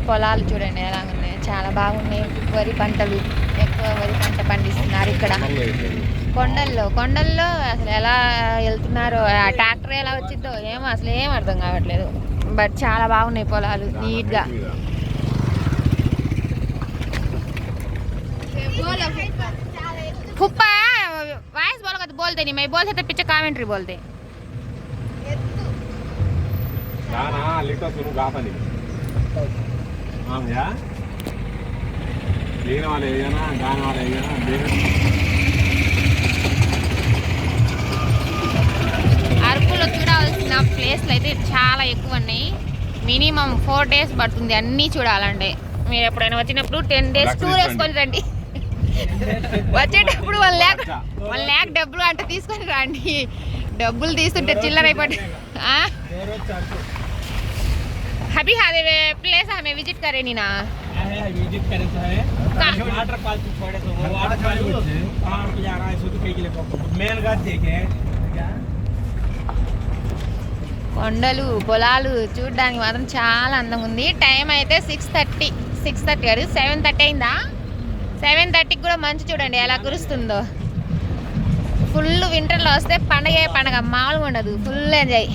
పొలాలు చూడండి ఎలా ఉన్నాయి, చాలా బాగున్నాయి. వరి పంటలు, ఎక్కువ వరి పంట పండిస్తున్నారు ఇక్కడ. కొండల్లో అసలు ఎలా వెళ్తున్నారో, ఆ ట్రాక్టర్ ఎలా వచ్చిందో ఏమో అసలు ఏం అర్థం కావట్లేదు. బట్ చాలా బాగున్నాయి పొలాలు నీట్గా. फुप्पा वॉइस बोलो तो बोलते नहीं, मैं बोलते तो पीछे कमेंट्री बोलते गाना लिखो सुनो गाता नहीं हां भैया देखने वाले है ना, गाने वाले है ना, అరకులో చూడాల్సిన ప్లేస్లు అయితే చాలా ఎక్కువ ఉన్నాయి. మినిమం 4 days పడుతుంది అన్నీ చూడాలంటే. మీరు ఎప్పుడైనా వచ్చినప్పుడు 10 days టూర్ వేసుకొని రండి. వచ్చేటప్పుడు 1 lakh డబ్బులు అంటే తీసుకొని రండి. డబ్బులు తీసుకుంటే చిల్లర అయిపోయి. अभी हादे प्लेस हमें विजिट करे नी ना विजिट करे तो है वाटर पार्क छोड़े तो वाटर पार्क पहाड़ पे जा रहा है सो तो कई के लिए मेन घाट देखे కొండలు పొలాలు చూడడానికి మాత్రం చాలా అందంగా ఉంది. టైం అయితే 6:30 కాదు 7:30 అయిందా. 7:30కి కూడా మంచు చూడండి ఎలా కురుస్తుందో. ఫుల్ వింటర్లో వస్తే పండగే పండగ, మామూలుగా ఉండదు. Full enjoy.